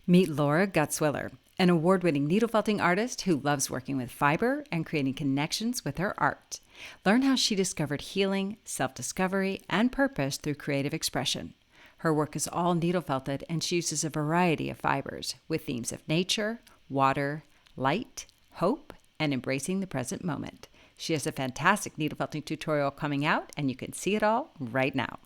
Meet Laura Gutzwiller, an award-winning needle felting artist who loves working with fiber and creating connections with her art. Learn how she discovered healing, self-discovery, and purpose through creative expression. Her work is all needle felted and she uses a variety of fibers with themes of nature, water, light, hope, and embracing the present moment. She has a fantastic needle felting tutorial coming out and you can see it all right now.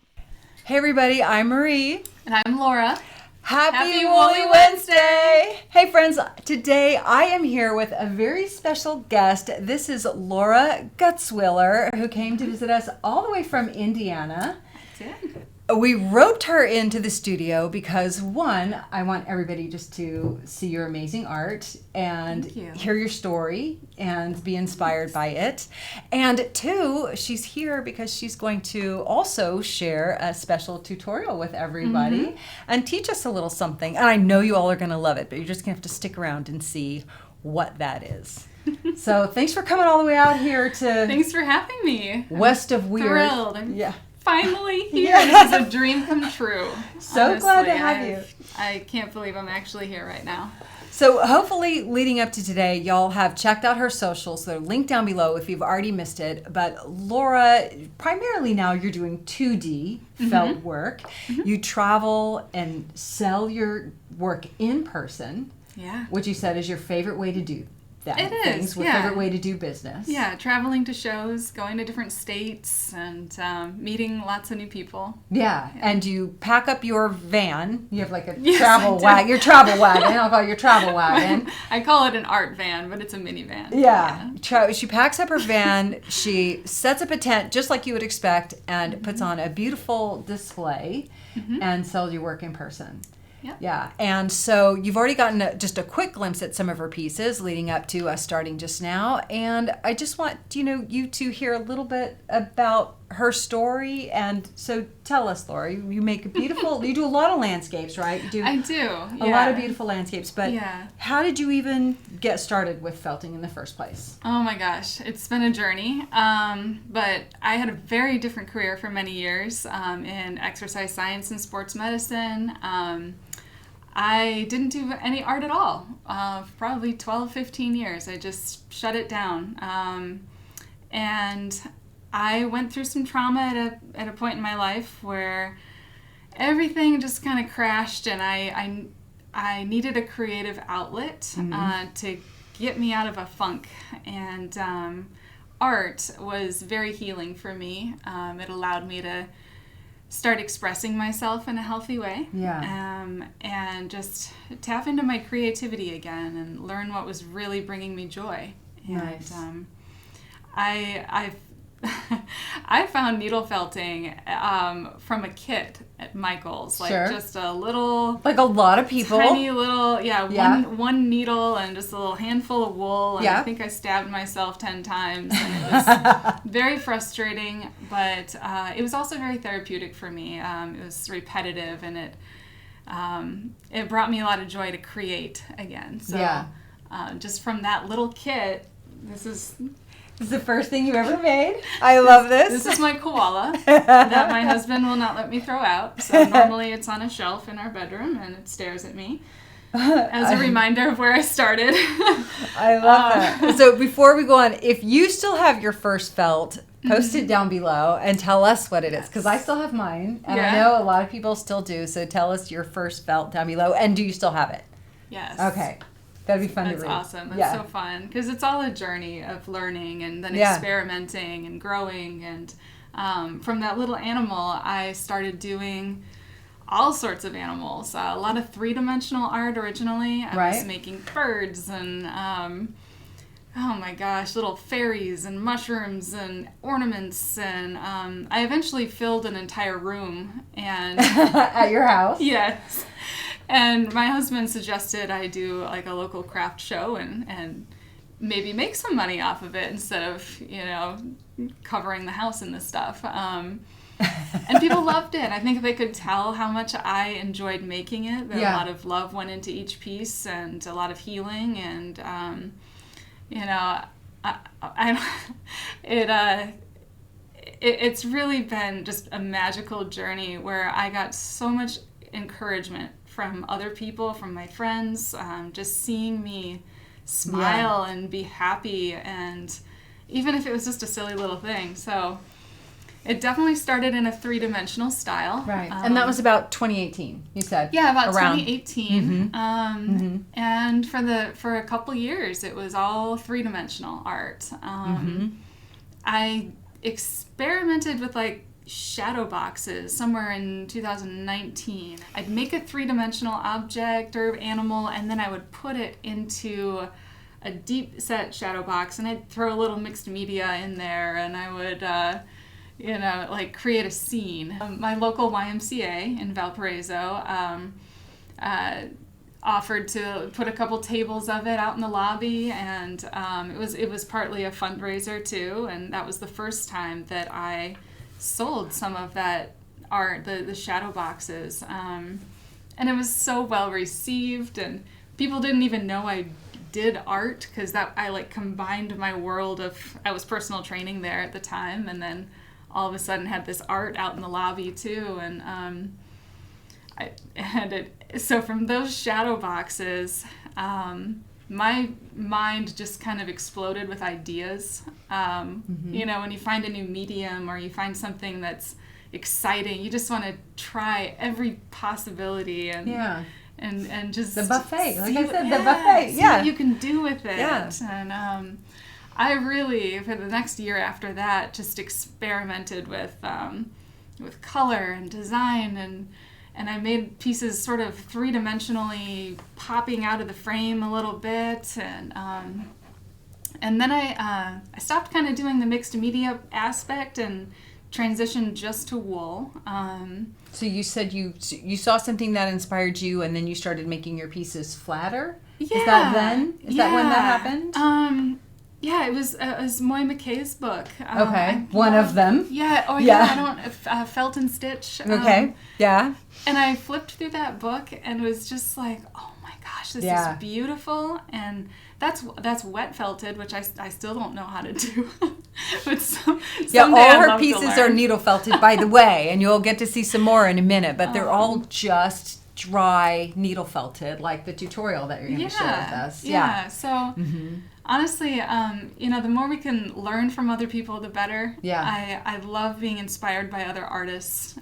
Hey everybody, I'm Marie. And I'm Laura. Happy Woolly Wednesday! Hey friends, today I am here with a very special guest. This is Laura Gutzwiller, who came to visit us all the way from Indiana. I did. We roped her into the studio because, one, I want everybody just to see your amazing art and hear your story and be inspired by it. And two, she's here because she's going to also share a special tutorial with everybody and teach us a little something. And I know you all are going to love it, but you're just going to have to stick around and see what that is. So thanks for coming all the way out here to... Thanks for having me. West of Weird. Thrilled. I'm finally here. Yeah. This is a dream come true. So honestly. glad to have you. I can't believe I'm actually here right now. So hopefully leading up to today, y'all have checked out her socials. They're linked down below if you've already missed it. But Laura, primarily now you're doing 2D felt work. You travel and sell your work in person. Yeah. Which you said is your favorite way to do that. It is, Your favorite way to do business. Yeah, traveling to shows, going to different states, and meeting lots of new people. Yeah, and you pack up your van. You have like a Yes, travel wagon. Your travel wagon. I'll call it your travel wagon. I call it an art van, but it's a minivan. Yeah. She packs up her van. She sets up a tent just like you would expect and puts on a beautiful display and sells your work in person. Yep. Yeah, and so you've already gotten just a quick glimpse at some of her pieces leading up to us starting just now, and I just want you to hear a little bit about her story. And so tell us, Laura, you make a beautiful, you do a lot of landscapes, right? I do. A lot of beautiful landscapes, but yeah. How did you even get started with felting in the first place? Oh my gosh, it's been a journey, but I had a very different career for many years in exercise science and sports medicine. I didn't do any art at all, probably 12, 15 years. I just shut it down. And I went through some trauma at a point in my life where everything just kind of crashed, and I needed a creative outlet to get me out of a funk. And art was very healing for me. It allowed me to start expressing myself in a healthy way, and just tap into my creativity again and learn what was really bringing me joy. Nice. And I found needle felting from a kit at Michael's, just a little, like a lot of people, tiny little, one needle and just a little handful of wool, and I think I stabbed myself 10 times, and it was very frustrating, but it was also very therapeutic for me. It was repetitive, and it brought me a lot of joy to create again. So just from that little kit, this is the first thing you ever made. I love this. This is my koala that my husband will not let me throw out. So normally it's on a shelf in our bedroom and it stares at me as a reminder of where I started. I love that. So before we go on, if you still have your first felt, post it down below and tell us what it is, because I still have mine, and I know a lot of people still do. So tell us your first felt down below, and do you still have it? Yes. Okay. That'd be fun to read. That's awesome. That's so fun, because it's all a journey of learning and then experimenting and growing. And from that little animal, I started doing all sorts of animals. A lot of three-dimensional art originally. I was making birds and, oh my gosh, little fairies and mushrooms and ornaments. And I eventually filled an entire room. And at your house? Yes. And my husband suggested I do like a local craft show and maybe make some money off of it instead of, covering the house in this stuff. And people loved it. I think they could tell how much I enjoyed making it. That a lot of love went into each piece and a lot of healing. And, it's really been just a magical journey where I got so much encouragement from other people, from my friends, just seeing me smile and be happy, and even if it was just a silly little thing. So it definitely started in a three-dimensional style. Right. And that was about 2018, you said? Yeah, about around 2018. And for a couple years, it was all three-dimensional art. I experimented with like shadow boxes somewhere in 2019. I'd make a three-dimensional object or animal, and then I would put it into a deep set shadow box, and I'd throw a little mixed media in there, and I would like create a scene. My local YMCA in Valparaiso offered to put a couple tables of it out in the lobby, and it was partly a fundraiser too, and that was the first time that I sold some of that art, the shadow boxes, and it was so well received, and people didn't even know I did art, because that I like combined my world of, I was personal training there at the time, and then all of a sudden had this art out in the lobby too, and so from those shadow boxes, my mind just kind of exploded with ideas. You know, when you find a new medium or you find something that's exciting, you just want to try every possibility and just the buffet, like I said, the buffet. See what you can do with it. Yeah. And I really, for the next year after that, just experimented with color and design, and I made pieces sort of three-dimensionally popping out of the frame a little bit, and then I stopped kind of doing the mixed media aspect and transitioned just to wool. So you said you saw something that inspired you, and then you started making your pieces flatter? Yeah. Is that then? Is that when that happened? Yeah, it was Moy McKay's book. Okay, one of them. Yeah. Oh, Yeah. I don't Felt and Stitch. Okay. Yeah. And I flipped through that book and was just like, oh my gosh, this is beautiful. And that's wet felted, which I still don't know how to do. But all her pieces are needle felted, by the way, and you'll get to see some more in a minute. But they're all just dry needle felted, like the tutorial that you're going to share with us. Yeah. So. Honestly, the more we can learn from other people, the better. Yeah. I love being inspired by other artists,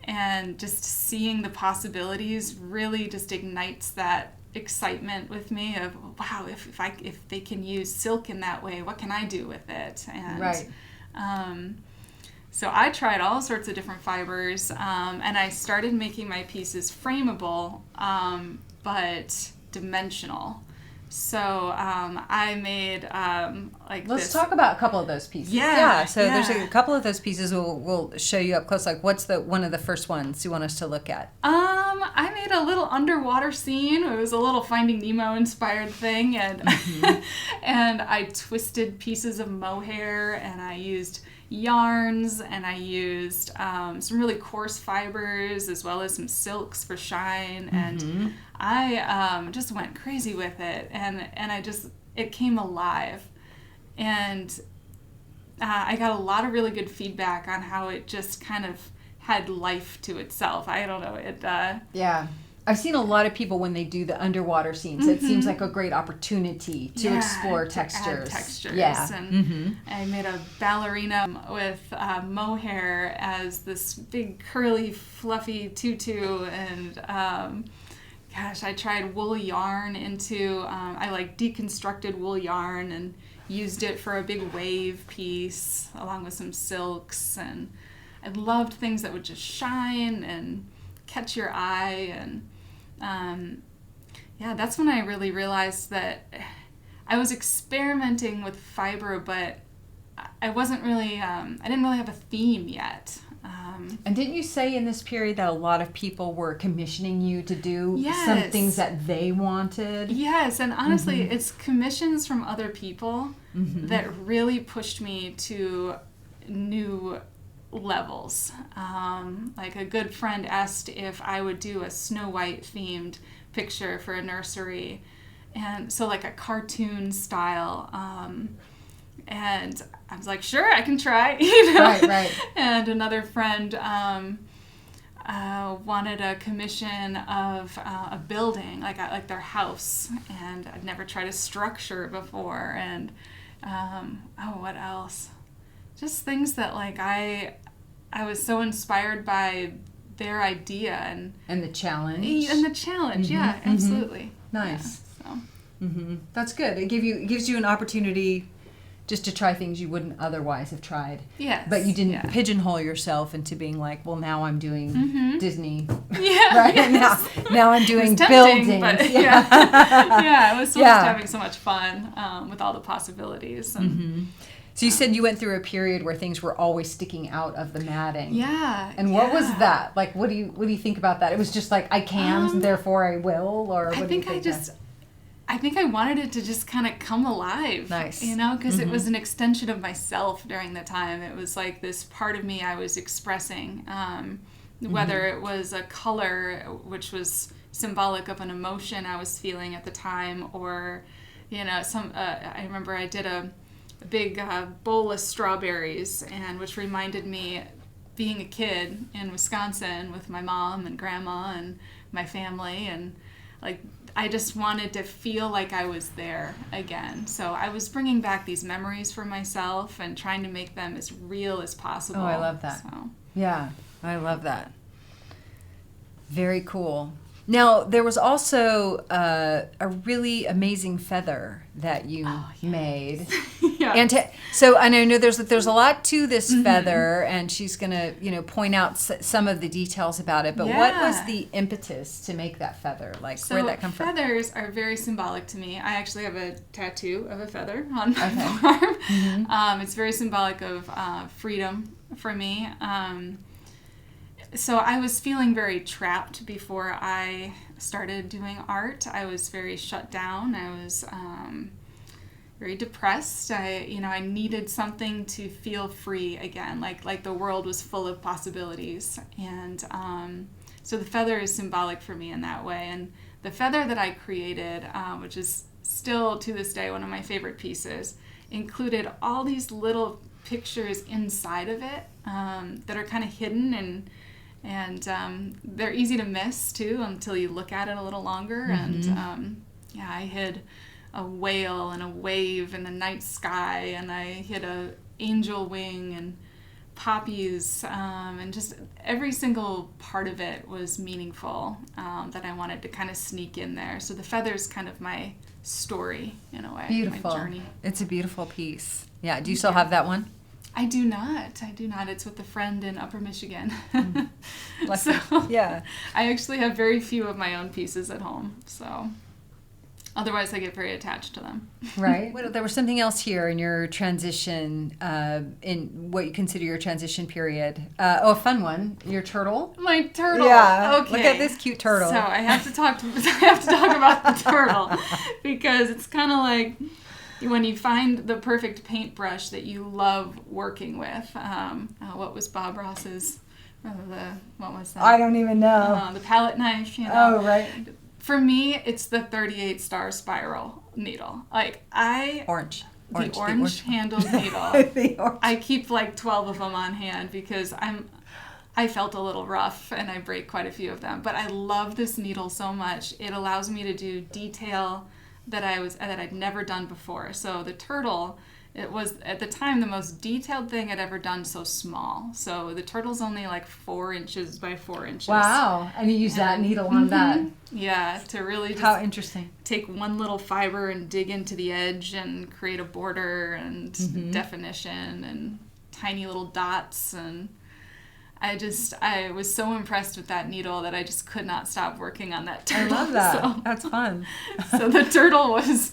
and just seeing the possibilities really just ignites that excitement with me of, wow, if they can use silk in that way, what can I do with it? And, right. So I tried all sorts of different fibers, and I started making my pieces frameable, but dimensional. So I made Let's talk about a couple of those pieces. There's a couple of those pieces we'll show you up close. Like, what's one of the first ones you want us to look at? I made a little underwater scene. It was a little Finding Nemo inspired thing, and and I twisted pieces of mohair, and I used yarns, and I used some really coarse fibers as well as some silks for shine, and I just went crazy with it, and it came alive, and I got a lot of really good feedback on how it just kind of had life to itself. I don't know, I've seen a lot of people when they do the underwater scenes. It seems like a great opportunity to explore textures. Add textures. Yeah. And I made a ballerina with mohair as this big curly fluffy tutu, and I tried wool yarn into I deconstructed wool yarn and used it for a big wave piece along with some silks, and I loved things that would just shine and catch your eye, and that's when I really realized that I was experimenting with fiber, but I wasn't really I didn't really have a theme yet. And didn't you say in this period that a lot of people were commissioning you to do some things that they wanted? Yes, and honestly, it's commissions from other people that really pushed me to new levels. Like a good friend asked if I would do a Snow White themed picture for a nursery, and so like a cartoon style, and I was like, sure, I can try, Right. And another friend wanted a commission of a building, like their house, and I'd never tried a structure before, and what else? Just things that like I was so inspired by their idea and the challenge. Yeah, absolutely. Nice. Yeah, so. That's good. It gives you an opportunity just to try things you wouldn't otherwise have tried. Yes. But you didn't pigeonhole yourself into being like, well, now I'm doing Disney. Yeah. Right? Yes. Now I'm doing tempting, buildings. But, yeah. It was still just having so much fun with all the possibilities. And, So you said you went through a period where things were always sticking out of the matting. Yeah. And what was that? Like, what do you think about that? It was just like, I can, therefore I will, or what do you think? I think I wanted it to just kind of come alive. Nice. You know, because it was an extension of myself during the time. It was like this part of me I was expressing, whether it was a color, which was symbolic of an emotion I was feeling at the time, or, you know, I remember I did a big bowl of strawberries, and which reminded me being a kid in Wisconsin with my mom and grandma and my family, and like I just wanted to feel like I was there again. So I was bringing back these memories for myself and trying to make them as real as possible. Oh, I love that. So. Yeah, I love that. Very cool. Now, there was also a really amazing feather that you made. Yeah. And I know there's a lot to this feather, and she's going to, point out some of the details about it. But what was the impetus to make that feather? Like, where'd that come from? Feathers are very symbolic to me. I actually have a tattoo of a feather on my arm. It's very symbolic of freedom for me. So I was feeling very trapped before I started doing art. I was very shut down. I was very depressed. I needed something to feel free again, like the world was full of possibilities. And so the feather is symbolic for me in that way. And the feather that I created, which is still to this day one of my favorite pieces, included all these little pictures inside of it that are kind of hidden, and they're easy to miss too until you look at it a little longer. And I hid a whale and a wave in the night sky, and I hid a angel wing and poppies, and just every single part of it was meaningful, that I wanted to kind of sneak in there. So the feather's kind of my story in a way. Beautiful. My journey. It's a beautiful piece. Yeah. Do you still have that one? I do not. It's with a friend in Upper Michigan. So, yeah. I actually have very few of my own pieces at home, so otherwise I get very attached to them. Right. There was something else here in your transition, in what you consider your transition period. A fun one. Your turtle. My turtle. Yeah. Okay. Look at this cute turtle. So I have to talk about the turtle, because it's kind of like when you find the perfect paintbrush that you love working with. What was Bob Ross's? What was that? I don't even know. The palette knife. Oh, right. For me, it's the 38 star spiral needle. Like the orange handled needle. The orange. I keep like 12 of them on hand because I felt a little rough and I break quite a few of them. But I love this needle so much. It allows me to do detail that I'd never done before. So the turtle, it was at the time the most detailed thing I'd ever done, so small. So the turtle's only like 4 inches by 4 inches. Wow. And you use that needle on that. Yeah, to really just how interesting. Take one little fiber and dig into the edge and create a border and definition and tiny little dots. And I was so impressed with that needle that I just could not stop working on that turtle. I love that. That's fun. So the turtle was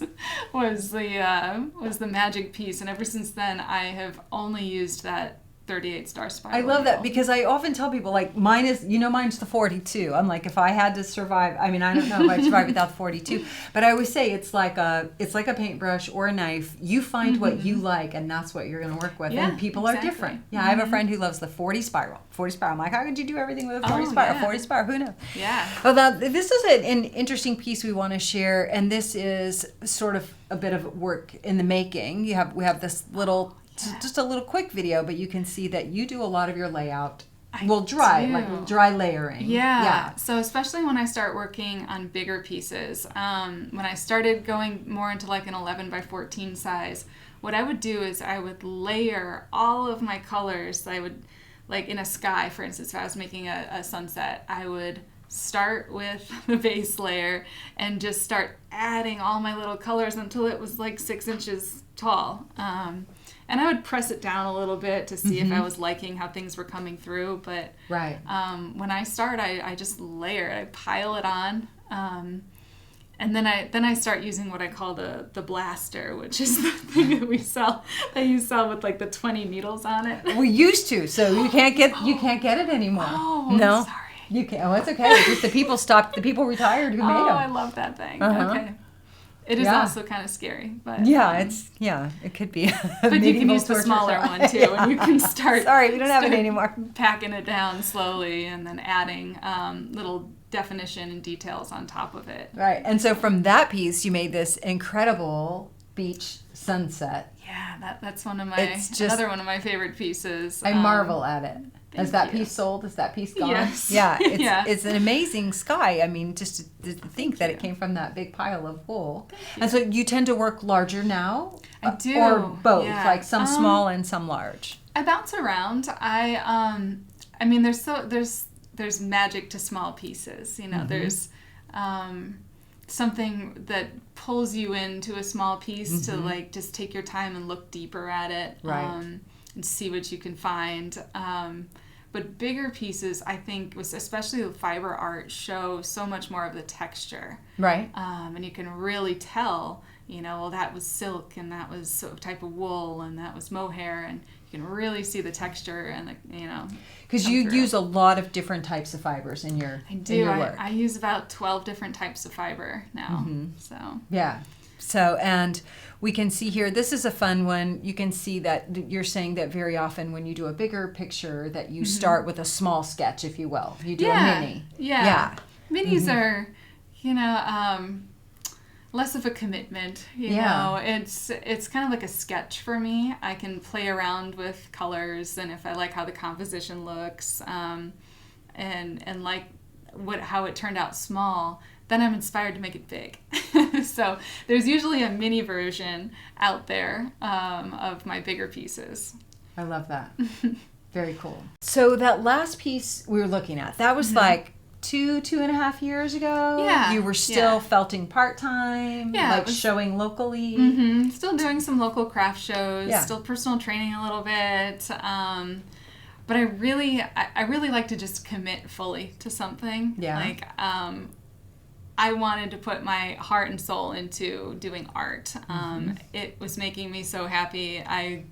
the magic piece, and ever since then I have only used that 38 star spiral. I love that, because I often tell people, like, mine's the 42. I'm like, if I had to survive, I mean, I don't know if I'd survive without the 42, but I always say it's like a paintbrush or a knife. You find what you like, and that's what you're going to work with. Yeah, and people are different. Yeah, I have a friend who loves the 40 spiral. 40 spiral. I'm like, how could you do everything with a 40 spiral? Yeah. 40 spiral, who knows? Yeah. Well, this is an interesting piece we want to share, and this is sort of a bit of work in the making. We have this little, just a little quick video, but you can see that you do a lot of your layout like dry layering. Yeah. So especially when I start working on bigger pieces, when I started going more into like an 11 by 14 size, what I would do is I would layer all of my colors. I would, like in a sky, for instance, if I was making a sunset, I would start with the base layer and just start adding all my little colors until it was like 6 inches tall. And I would press it down a little bit to see if I was liking how things were coming through. But when I start, I just layer it. I pile it on. And then I start using what I call the blaster, which is the thing that we sell. That you sell with like the 20 needles on it. We used to, so you can't get it anymore. Oh, no, sorry. You can't. Oh, it's okay. It's just the people retired who made them. Oh, I love that thing. Okay. It is also kind of scary, but it could be. But you can use the smaller one too, and you can start. Sorry, we don't have it anymore. Packing it down slowly, and then adding little definition and details on top of it. Right, and so from that piece, you made this incredible beach sunset. Yeah, that's another one of my favorite pieces. I marvel at it. Is that piece sold? Is that piece gone? Yes. Yeah, it's an amazing sky. I mean, just to think that it came from that big pile of wool. And so you tend to work larger now? I do. Or both, like some small and some large? I bounce around. I mean, there's magic to small pieces. You know, there's something that pulls you into a small piece to like just take your time and look deeper at it. Right. And see what you can find. But bigger pieces, I think, especially with fiber art, show so much more of the texture. Right. And you can really tell, well, that was silk, and that was a type of wool, and that was mohair, and you can really see the texture and because you use a lot of different types of fibers in your work. I use about 12 different types of fiber now. So yeah. So, and we can see here, this is a fun one. You can see that you're saying that very often when you do a bigger picture that you start with a small sketch, if you will. You do a mini. Yeah. Minis are, less of a commitment. You know, it's kind of like a sketch for me. I can play around with colors, and if I like how the composition looks, and like how it turned out small, then I'm inspired to make it big. So there's usually a mini version out there of my bigger pieces. I love that. Very cool. So that last piece we were looking at, that was like 2.5 years ago. Yeah. You were still felting part-time, showing locally. Still doing some local craft shows, still personal training a little bit. But I really like to just commit fully to something. Yeah. Like, I wanted to put my heart and soul into doing art. It was making me so happy. I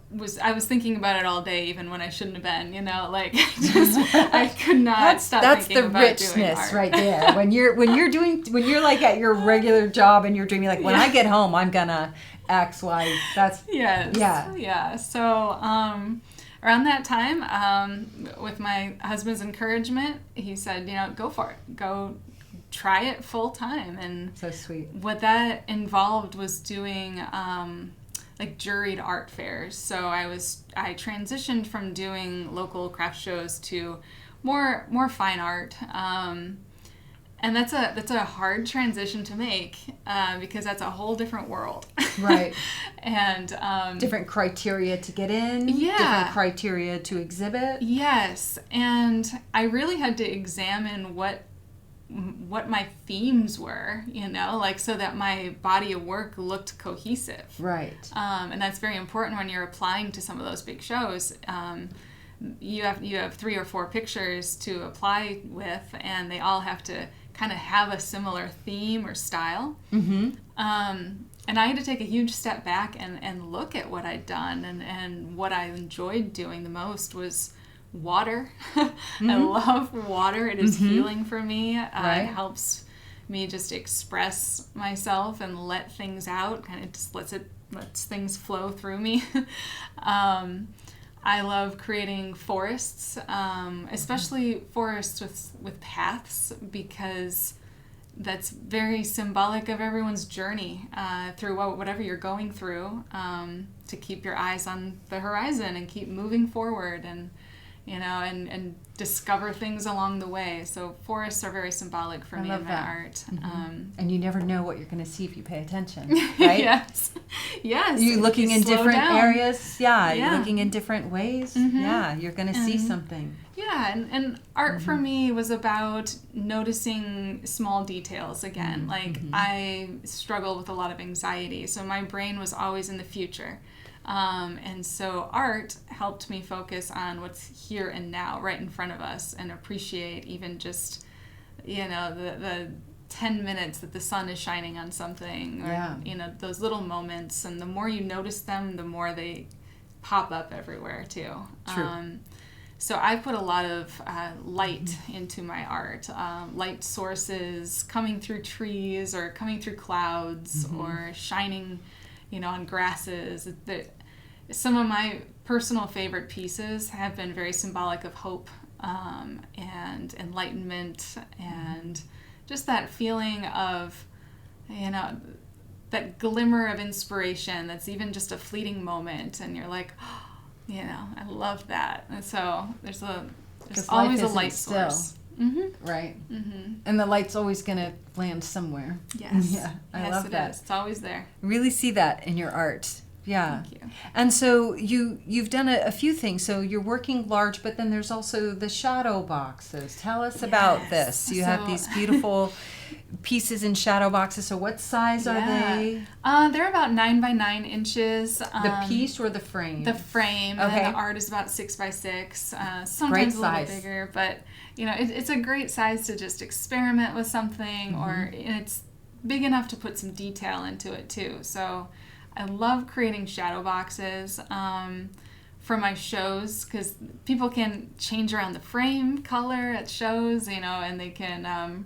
was thinking about it all day, even when I shouldn't have been. I could not stop thinking about doing art. That's the richness right there. When you're like at your regular job and you're dreaming like, when I get home, I'm gonna X, Y. That's yeah. So around that time, with my husband's encouragement, he said, go for it. Go try it full time. And so sweet. What that involved was doing like juried art fairs. So I transitioned from doing local craft shows to more fine art. And that's a hard transition to make because that's a whole different world. Right. And different criteria to get in. Yeah. Different criteria to exhibit. Yes. And I really had to examine what my themes were, so that my body of work looked cohesive. Right. And that's very important when you're applying to some of those big shows. You have 3 or 4 pictures to apply with, and they all have to kind of have a similar theme or style. And I had to take a huge step back and look at what I'd done, and what I enjoyed doing the most was water. I love water. It is healing for me. It helps me just express myself and let things out. Kind of just lets things flow through me. I love creating forests, especially forests with paths, because that's very symbolic of everyone's journey through whatever you're going through, to keep your eyes on the horizon and keep moving forward. And and discover things along the way. So forests are very symbolic for me in my art. And you never know what you're going to see if you pay attention, right? Yes. You're looking in different areas. Yeah. You're looking in different ways. Yeah, you're going to see something. Yeah, and art for me was about noticing small details again. Like, I struggle with a lot of anxiety, so my brain was always in the future. And so art helped me focus on what's here and now, right in front of us, and appreciate even just, the 10 minutes that the sun is shining on something, or, those little moments. And the more you notice them, the more they pop up everywhere too. True. So I put a lot of light into my art, light sources coming through trees or coming through clouds or shining, on grasses. Some of my personal favorite pieces have been very symbolic of hope and enlightenment and just that feeling of, that glimmer of inspiration that's even just a fleeting moment, and you're like, I love that. And so there's always a light source. Right. And the light's always going to land somewhere. Yes. Yeah, I love that. It's always there. Really see that in your art. Yeah. Thank you. And so you've done a few things. So you're working large, but then there's also the shadow boxes. Tell us about this. You have these beautiful pieces in shadow boxes. So what size are they? They're about 9 by 9 inches. The piece or the frame? The frame. Okay. And the art is about 6 by 6. Sometimes a little bigger, but it's a great size to just experiment with something, or it's big enough to put some detail into it too. So I love creating shadow boxes for my shows, because people can change around the frame color at shows, and they can,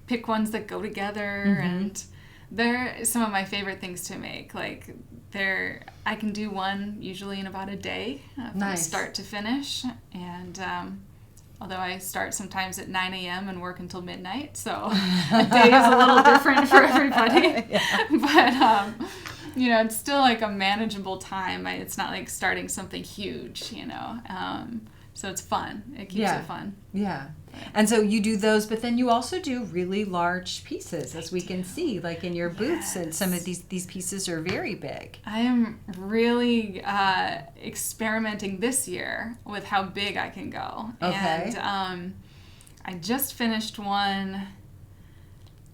pick ones that go together. And they're some of my favorite things to make. Like, I can do one usually in about a day from start to finish. And although I start sometimes at 9 a.m. and work until midnight, so a day is a little different for everybody. But, it's still like a manageable time. It's not like starting something huge, so it's fun. It keeps it fun. Yeah. And so you do those, but then you also do really large pieces, as we can see, like in your booths. And some of these pieces are very big. I am really experimenting this year with how big I can go. Okay. And I just finished one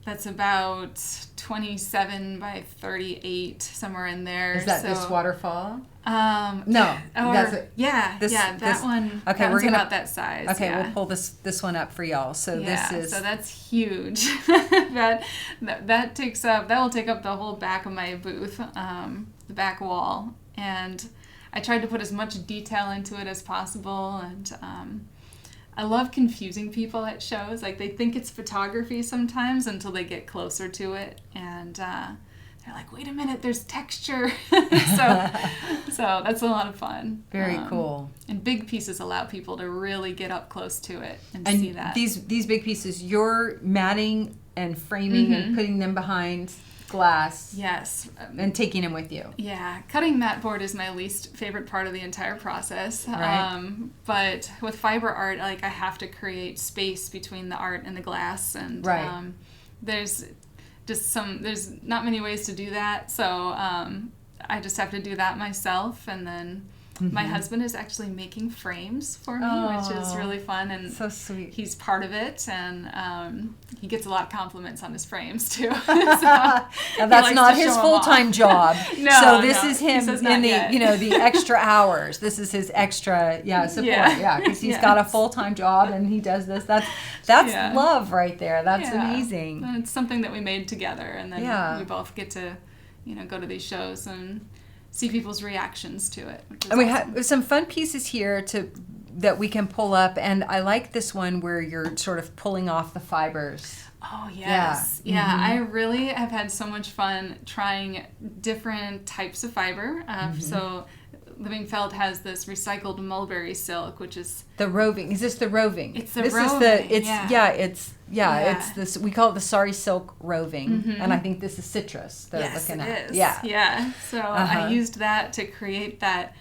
that's about 27 by 38, somewhere in there. Is that this waterfall? No. That's it. That one. Okay, we're about that size. Okay, we'll pull this one up for y'all. So so that's huge. that will take up the whole back of my booth, the back wall, and I tried to put as much detail into it as possible. And I love confusing people at shows. Like, they think it's photography sometimes until they get closer to it, and they're like, wait a minute, there's texture. so that's a lot of fun. Very cool. And big pieces allow people to really get up close to it and see that. These big pieces, you're matting and framing and putting them behind glass. Yes. And taking them with you. Yeah. Cutting mat board is my least favorite part of the entire process. Right. But with fiber art, like, I have to create space between the art and the glass. And there's not many ways to do that. So I just have to do that myself. And then my husband is actually making frames for me, which is really fun. And so sweet. He's part of it, and he gets a lot of compliments on his frames too. Now, that's not his full-time job. So this is him in the extra hours. This is his extra support. Yeah, because he's got a full-time job and he does this. That's love right there. That's amazing. And it's something that we made together, and then we both get to go to these shows and see people's reactions to it. And we have some fun pieces here that we can pull up, and I like this one where you're sort of pulling off the fibers. Oh, yes. Yeah. I really have had so much fun trying different types of fiber. So Living Felt has this recycled mulberry silk, which is the roving. Is this the roving? It's the roving. It's this. We call it the sari silk roving, and I think this is citrus. Yes, it is. Yeah. So I used that to create that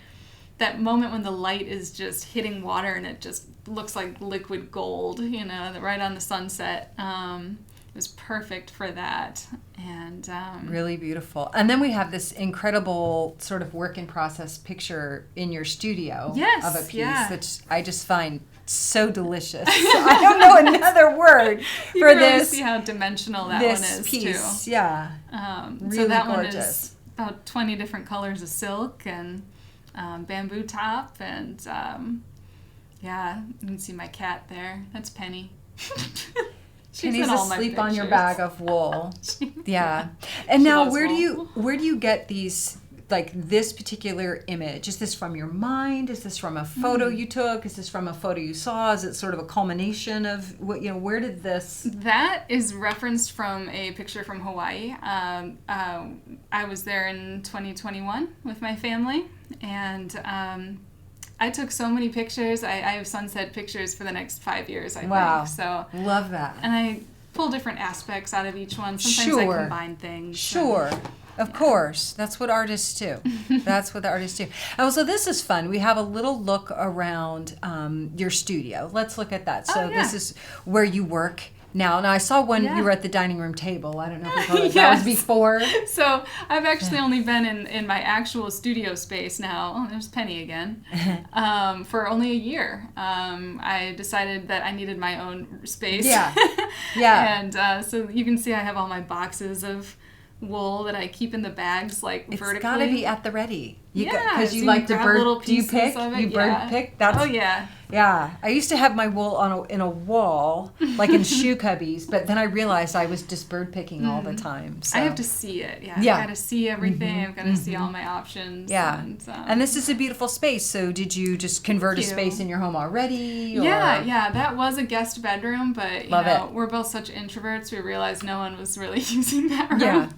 that moment when the light is just hitting water and it just looks like liquid gold, right on the sunset. It was perfect for that. And really beautiful. And then we have this incredible sort of work in process picture in your studio of a piece, which I just find so delicious. I don't know another word for this. Really see how dimensional that one is piece. too. Yeah. Really so that gorgeous. One is about 20 different colors of silk and bamboo top, and you can see my cat there. That's Penny. Penny's asleep on your bag of wool. Yeah. And now where do you get these, like this particular image? Is this from your mind? Is this from a photo you took? Is this from a photo you saw? Is it sort of a culmination of what, where did this? That is referenced from a picture from Hawaii. I was there in 2021 with my family, and I took so many pictures. I have sunset pictures for the next 5 years, I think. So love that. And I pull different aspects out of each one. Sometimes I combine things. Sure. Of course. That's what artists do. That's what the artists do. Oh, so this is fun. We have a little look around your studio. Let's look at that. So this is where you work now. Now, I saw one, you were at the dining room table. I don't know if you call it. That was before. So I've actually only been in my actual studio space now. Oh, there's Penny again. For only a year. I decided that I needed my own space. Yeah. And so you can see I have all my boxes of wool that I keep in the bags, like vertically. It's got to be at the ready. Because you like to bird. Do you pick? You bird pick? Yeah. I used to have my wool in a wall, like in shoe cubbies, but then I realized I was just bird picking all the time. So. I have to see it. I've got to see everything. I've got to see all my options. Yeah. And this is a beautiful space. So did you just convert a space in your home already? Or? Yeah. That was a guest bedroom, but we're both such introverts. We realized no one was really using that room. Yeah.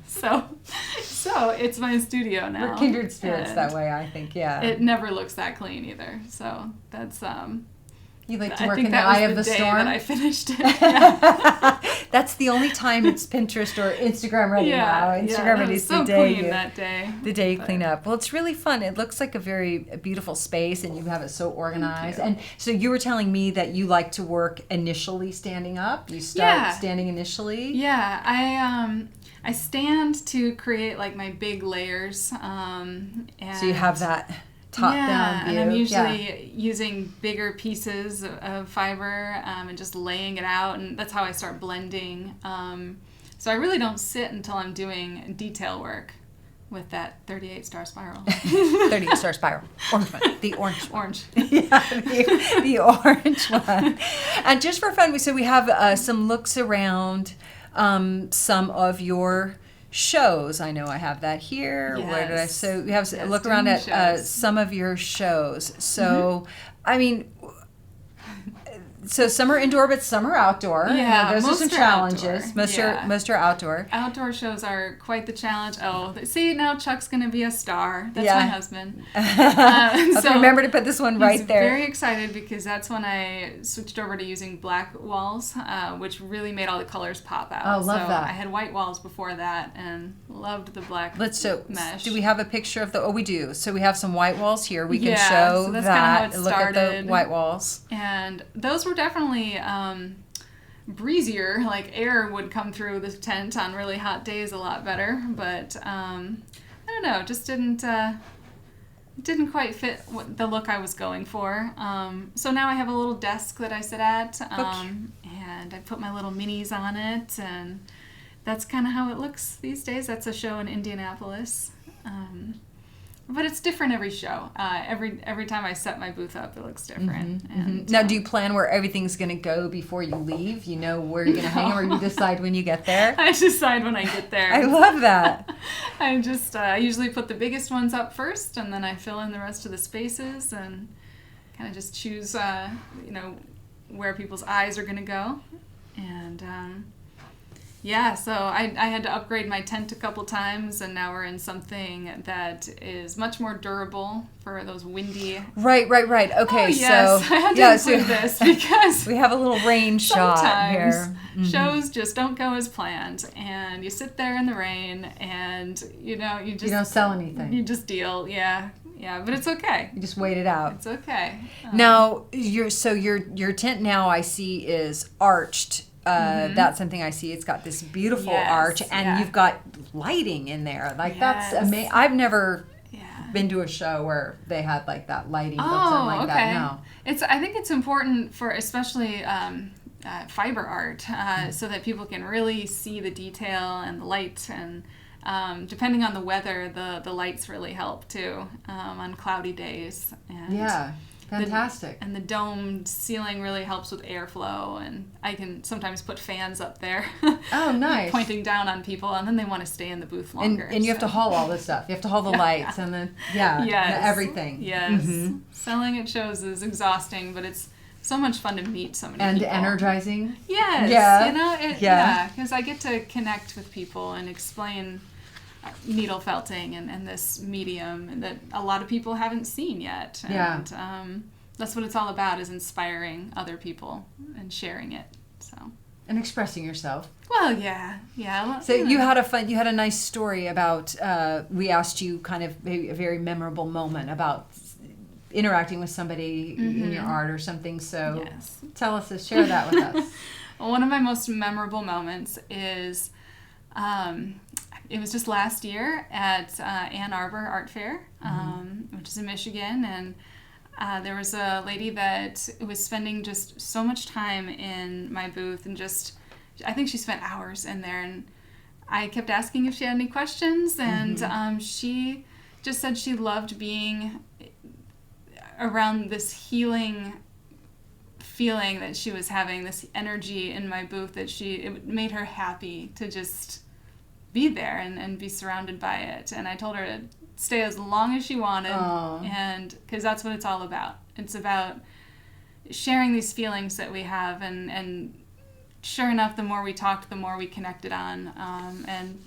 So it's my studio now. We're kindred spirits that way, I think. Yeah. It never looks that clean either. So that's you like to work in the eye of the storm? That I finished it. That's the only time it's Pinterest or Instagram ready now. Instagram ready is the day you clean up. Well, it's really fun. It looks like a very beautiful space, and you have it so organized. And so you were telling me that you like to work initially standing up. You start standing initially. Yeah, I stand to create like my big layers. And so you have that top-down view. And I'm usually using bigger pieces of fiber and just laying it out, and that's how I start blending. So I really don't sit until I'm doing detail work with that 38-star spiral. 38-star spiral. Orange one. The orange one. Orange. the orange one. And just for fun, so we have some looks around some of your shows. I know I have that here. Yes. Where did I? So we have a look around at some of your shows. So, I mean, so some are indoor, but some are outdoor. Yeah, those are some challenges. Outdoor. Most are outdoor. Outdoor shows are quite the challenge. Oh, see, now Chuck's going to be a star. That's my husband. So remember to put this one right there. He's very excited because that's when I switched over to using black walls, which really made all the colors pop out. Oh, love that. I had white walls before that and loved the black mesh. Do we have a picture of the? Oh, we do. So we have some white walls here. We can show so that's that. Kind of how it look started. at the white walls. And those were definitely breezier. Like air would come through the tent on really hot days a lot better. But I don't know, just didn't quite fit the look I was going for. So now I have a little desk that I sit at, and I put my little minis on it, and that's kind of how it looks these days. That's a show in Indianapolis. But it's different every show. Every time I set my booth up, it looks different. And, now, do you plan where everything's going to go before you leave? You know where you're going to hang, or you decide when you get there? I decide when I get there. I love that. I usually put the biggest ones up first, and then I fill in the rest of the spaces, and kind of just choose, where people's eyes are going to go. And so I had to upgrade my tent a couple times, and now we're in something that is much more durable for those windy. Right. Okay, oh, yes. So I had to include this because we have a little rain shot here. Shows just don't go as planned, and you sit there in the rain, and you just don't sell anything. You just deal, Yeah, but it's okay. You just wait it out. It's okay. Now, your tent now I see is arched. That's something I see. It's got this beautiful arch, and you've got lighting in there. Like that's amazing. I've never been to a show where they had like that lighting built in like that. No, I think it's important for especially fiber art, so that people can really see the detail and the light, and depending on the weather, the lights really help too on cloudy days. And fantastic. The domed ceiling really helps with airflow, and I can sometimes put fans up there. Oh, nice. Pointing down on people, and then they want to stay in the booth longer. And you have to haul all this stuff. You have to haul the lights and then everything. Yes. Mm-hmm. Selling at shows is exhausting, but it's so much fun to meet so many people. And energizing. Yes. Yeah. Because I get to connect with people and explain needle felting and this medium that a lot of people haven't seen yet. And that's what it's all about, is inspiring other people and sharing it. So. And expressing yourself. Well, yeah. So you had a nice story about, we asked you kind of a very memorable moment about interacting with somebody in your art or something. So tell us, share that with us. Well, one of my most memorable moments is, it was just last year at Ann Arbor Art Fair, which is in Michigan, and there was a lady that was spending just so much time in my booth, and I think she spent hours in there, and I kept asking if she had any questions, and she just said she loved being around this healing feeling that she was having, this energy in my booth, that it made her happy to just be there and be surrounded by it. And I told her to stay as long as she wanted. And because that's what it's all about. It's about sharing these feelings that we have, and sure enough, the more we talked, the more we connected on. And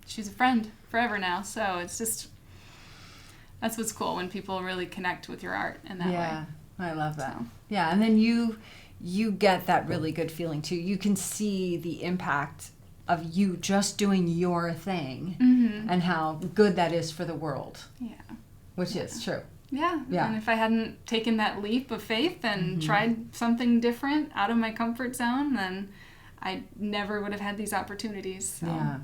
she's a friend forever now, so it's just, that's what's cool, when people really connect with your art in that way. Yeah, I love that. So. Yeah, and then you get that really good feeling too. You can see the impact of you just doing your thing, and how good that is for the world. Yeah. Which is true. Yeah. And if I hadn't taken that leap of faith and tried something different out of my comfort zone, then I never would have had these opportunities. So,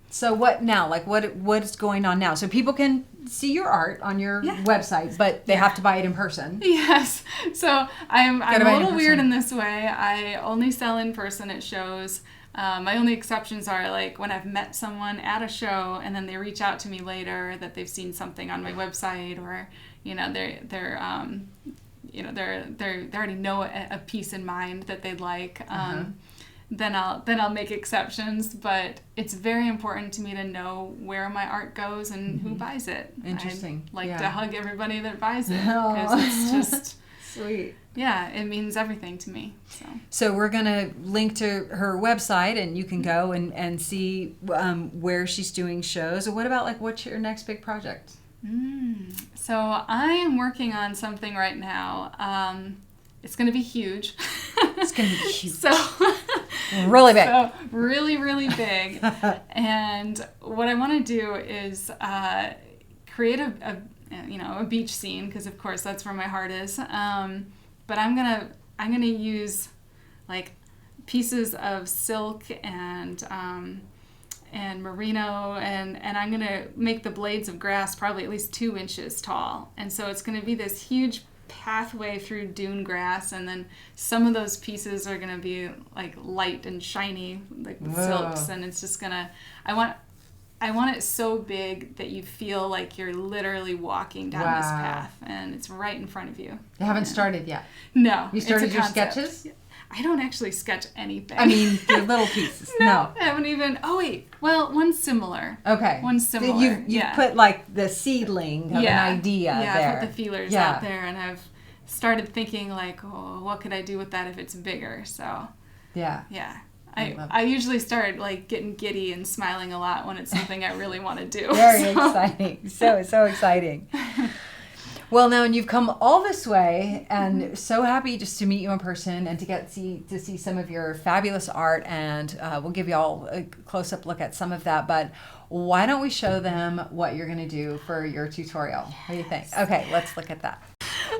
so what now? Like what's going on now? So people can see your art on your website, but they have to buy it in person. Yes. So I'm a little weird in this way. I only sell in person at shows. My only exceptions are like when I've met someone at a show and then they reach out to me later that they've seen something on my website, or they already know a piece in mind that they'd like. Then I'll make exceptions, but it's very important to me to know where my art goes and who buys it. Interesting. I like to hug everybody that buys it, because it's just sweet. Yeah, it means everything to me. So we're going to link to her website, and you can go and see where she's doing shows. What about, what's your next big project? So I am working on something right now. It's going to be huge. It's going to be huge. So really big. So really, really big. And what I want to do is create a beach scene, because of course that's where my heart is. But I'm gonna use pieces of silk and merino, and I'm gonna make the blades of grass probably at least 2 inches tall. And so it's gonna be this huge pathway through dune grass, and then some of those pieces are gonna be light and shiny, with silks, and it's just gonna. I want it so big that you feel like you're literally walking down this path, and it's right in front of you. You haven't started yet? No. You started your sketches? I don't actually sketch anything. I mean, the little pieces. No. I haven't even. Oh, wait. Well, one's similar. Okay. One's similar. You put the seedling of an idea there. Yeah, I put the feelers out there, and I've started thinking what could I do with that if it's bigger? So. Yeah. Yeah. I usually start getting giddy and smiling a lot when it's something I really want to do. Very exciting. So exciting. Well, now, and you've come all this way, and so happy just to meet you in person and to see some of your fabulous art, and we'll give you all a close-up look at some of that, but why don't we show them what you're going to do for your tutorial? What do you think? Okay, let's look at that.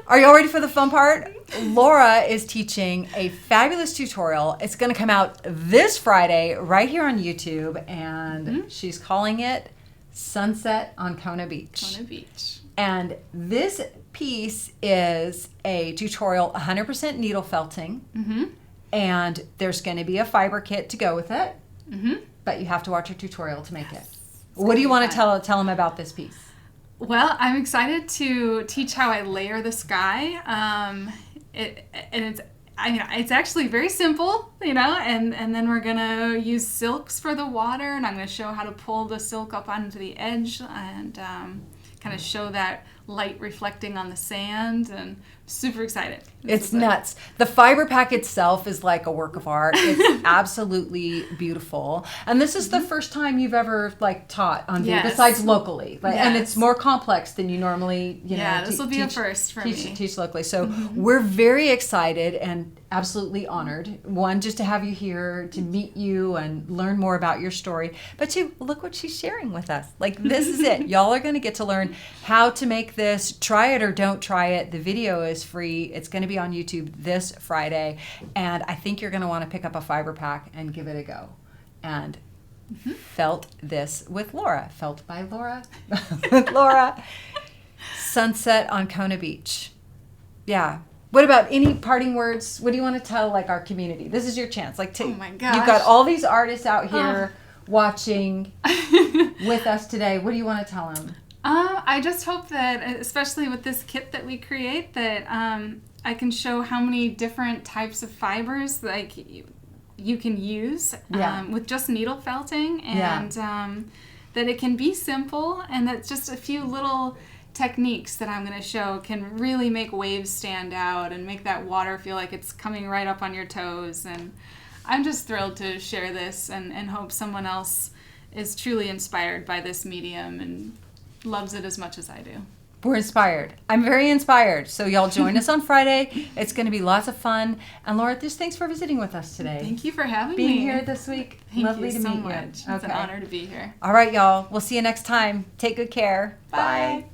Are you all ready for the fun part? Laura is teaching a fabulous tutorial. It's going to come out this Friday right here on YouTube, and she's calling it Sunset on Kona Beach. Kona Beach. And this piece is a tutorial 100% needle felting, and there's going to be a fiber kit to go with it, but you have to watch a tutorial to make it. What do you want to tell them about this piece? Well, I'm excited to teach how I layer the sky. It's actually very simple, and then we're gonna use silks for the water, and I'm gonna show how to pull the silk up onto the edge and kind of show that light reflecting on the sand, and super excited. It's nuts. The fiber pack itself is like a work of art. It's absolutely beautiful. And this is the first time you've ever taught on video, besides locally. And it's more complex than you normally, this will be a first for me. Teach locally. So we're very excited and absolutely honored. One, just to have you here, to meet you and learn more about your story. But two, look what she's sharing with us. This is it. Y'all are going to get to learn how to make this. Try it or don't try it. The video is free. It's going to be on YouTube this Friday, and I think you're going to want to pick up a fiber pack and give it a go. And felt this with Laura. Felt by Laura. With Laura. Sunset on Kona Beach. Yeah. What about any parting words? What do you want to tell our community? This is your chance. Oh my gosh. You've got all these artists out here watching with us today. What do you want to tell them? I just hope that, especially with this kit that we create, that I can show how many different types of fibers you can use with just needle felting, and that it can be simple, and that just a few little techniques that I'm going to show can really make waves stand out and make that water feel like it's coming right up on your toes. And I'm just thrilled to share this and hope someone else is truly inspired by this medium and loves it as much as I do. We're inspired. I'm very inspired. So y'all join us on Friday. It's going to be lots of fun. And Laura, just thanks for visiting with us today. Thank you for having me. Being here this week. Lovely to meet meet you. you. It's an honor to be here. All right, y'all. We'll see you next time. Take good care. Bye. Bye.